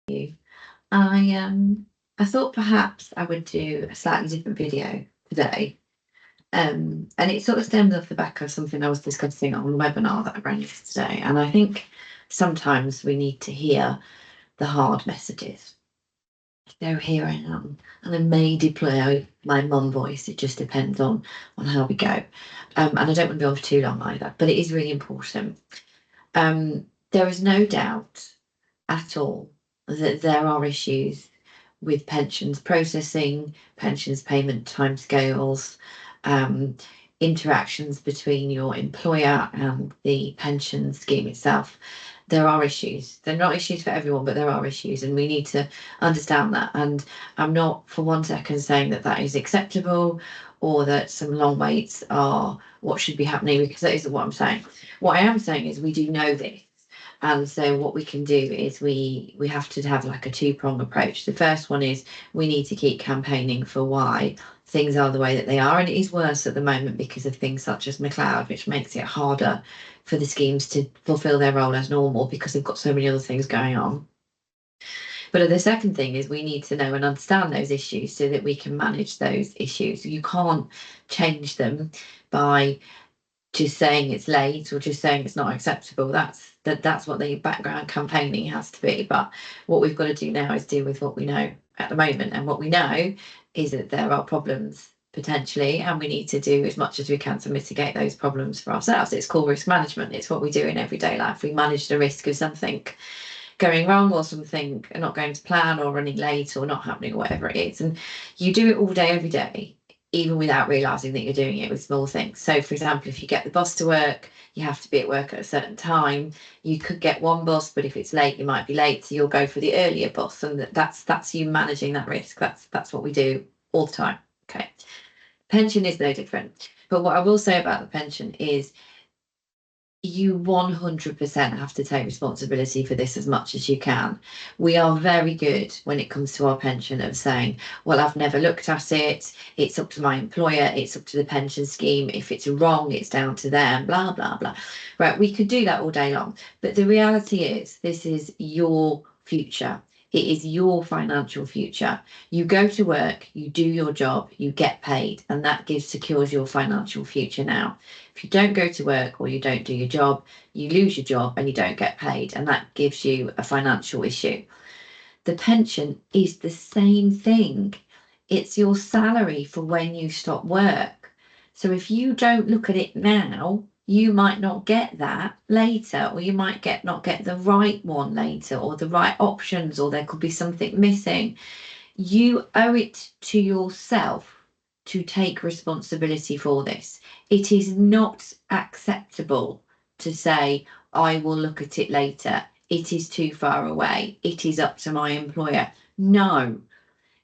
you. I thought perhaps I would do a slightly different video today. And it sort of stemmed off the back of something I was discussing on a webinar that I ran yesterday. And I think sometimes we need to hear the hard messages. So here I am, and I may deploy my mum voice. It just depends on how we go. And I don't want to be on for too long either, but it is really important. There is no doubt at all that there are issues with pensions processing, pensions payment timescales, interactions between your employer and the pension scheme itself. There are issues. They're not issues for everyone, but there are issues, and we need to understand that. And I'm not for one second saying that that is acceptable or that some long waits are what should be happening, because that isn't what I'm saying. What I am saying is we do know this. And so what we can do is we have to have like a two-prong approach. The first one is we need to keep campaigning for why things are the way that they are. And it is worse at the moment because of things such as McLeod, which makes it harder for the schemes to fulfil their role as normal because they've got so many other things going on. But the second thing is we need to know and understand those issues so that we can manage those issues. You can't change them by just saying it's late or just saying it's not acceptable. That's what the background campaigning has to be. But what we've got to do now is deal with what we know at the moment. And what we know is that there are problems potentially, and we need to do as much as we can to mitigate those problems for ourselves. It's called risk management. It's what we do in everyday life. We manage the risk of something going wrong or something not going to plan or running late or not happening or whatever it is. And you do it all day, every day, even without realizing that you're doing it with small things. So, for example, if you get the bus to work, you have to be at work at a certain time. You could get one bus, but if it's late, you might be late. So you'll go for the earlier bus, and that's you managing that risk. That's what we do all the time. Okay. Pension is no different. But what I will say about the pension is you 100% have to take responsibility for this as much as you can. We are very good when it comes to our pension of saying, well, I've never looked at it. It's up to my employer. It's up to the pension scheme. If it's wrong, it's down to them, blah, blah, blah. Right. We could do that all day long. But the reality is this is your future. It is your financial future. You go to work, you do your job, you get paid, and that secures your financial future now. If you don't go to work or you don't do your job, you lose your job and you don't get paid, and that gives you a financial issue. The pension is the same thing. It's your salary for when you stop work. So if you don't look at it now, you might not get that later, or you might not get the right one later, or the right options, or there could be something missing. You owe it to yourself to take responsibility for this. It is not acceptable to say, I will look at it later. It is too far away. It is up to my employer. No,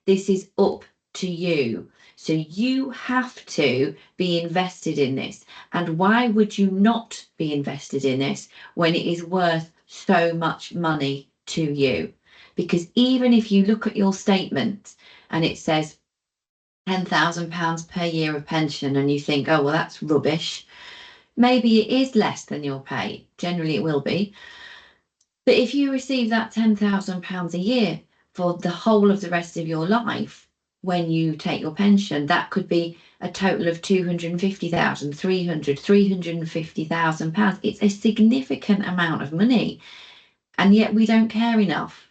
this is up to you. So you have to be invested in this. And why would you not be invested in this when it is worth so much money to you? Because even if you look at your statement and it says £10,000 per year of pension and you think, oh, well, that's rubbish. Maybe it is less than your pay. Generally, it will be. But if you receive that £10,000 a year for the whole of the rest of your life, when you take your pension, that could be a total of 250,000, 350,000 pounds. It's a significant amount of money. And yet we don't care enough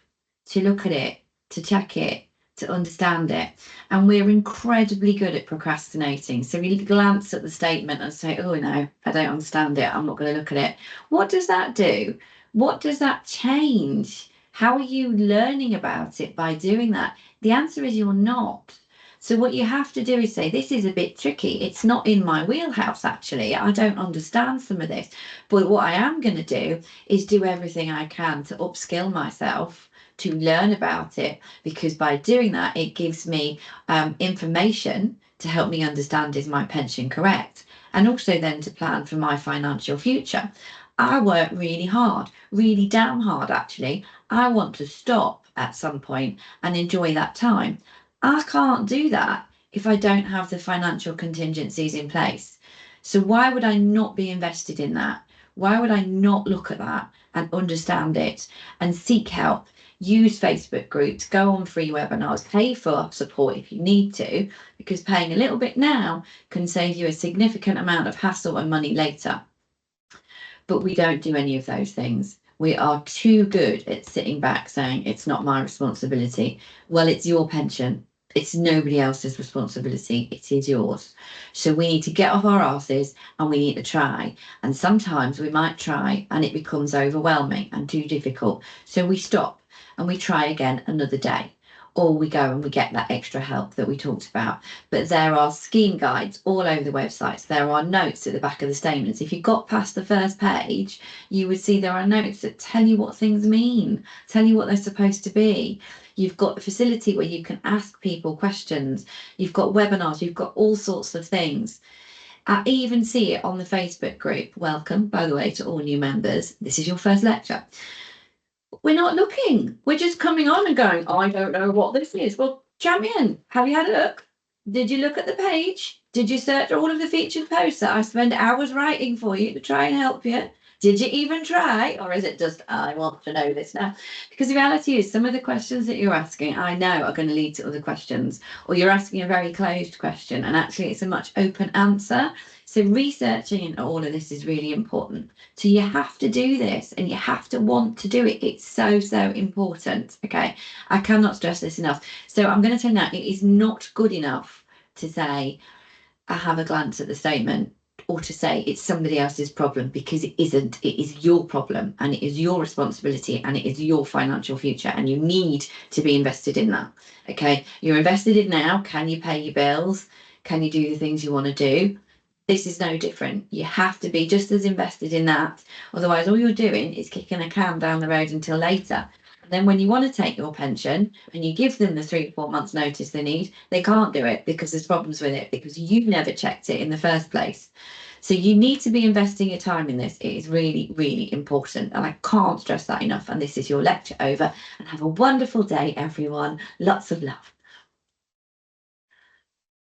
to look at it, to check it, to understand it. And we're incredibly good at procrastinating. So we glance at the statement and say, oh no, I don't understand it. I'm not going to look at it. What does that do? What does that change? How are you learning about it by doing that? The answer is you're not. So what you have to do is say, this is a bit tricky. It's not in my wheelhouse, actually. I don't understand some of this. But what I am going to do is do everything I can to upskill myself, to learn about it, because by doing that, it gives me information to help me understand, is my pension correct? And also then to plan for my financial future. I work really hard, really damn hard, actually. I want to stop at some point and enjoy that time. I can't do that if I don't have the financial contingencies in place. So why would I not be invested in that? Why would I not look at that and understand it and seek help? use Facebook groups, go on free webinars, pay for support if you need to, because paying a little bit now can save you a significant amount of hassle and money later. But we don't do any of those things. We are too good at sitting back saying, it's not my responsibility. Well, it's your pension. It's nobody else's responsibility. It is yours. So we need to get off our asses and we need to try. And sometimes we might try and it becomes overwhelming and too difficult. So we stop and we try again another day. Or we go and we get that extra help that we talked about. But there are scheme guides all over the websites. There are notes at the back of the statements. If you got past the first page, you would see there are notes that tell you what things mean, tell you what they're supposed to be. You've got a facility where you can ask people questions. You've got webinars. You've got all sorts of things. I even see it on the Facebook group. Welcome, by the way, to all new members. This is your first lecture. We're not looking. We're just coming on and going, I don't know what this is. Well, champion, have you had a look? Did you look at the page? Did you search all of the featured posts that I spend hours writing for you to try and help you? Did you even try? Or is it just, I want to know this now? Because the reality is some of the questions that you're asking, I know are going to lead to other questions, or you're asking a very closed question and actually it's a much open answer. So researching into all of this is really important. So you have to do this and you have to want to do it. It's so, so important. Okay. I cannot stress this enough. So I'm going to tell you now, it is not good enough to say, I have a glance at the statement, or to say it's somebody else's problem, because it isn't. It is your problem and it is your responsibility and it is your financial future and you need to be invested in that. Okay. You're invested in now. Can you pay your bills? Can you do the things you want to do? This is no different. You have to be just as invested in that. Otherwise, all you're doing is kicking a can down the road until later. And then when you want to take your pension and you give them the 3 to 4 months notice they need, they can't do it because there's problems with it, because you never checked it in the first place. So you need to be investing your time in this. It is really, really important. And I can't stress that enough. And this is your lecture over. And have a wonderful day, everyone. Lots of love.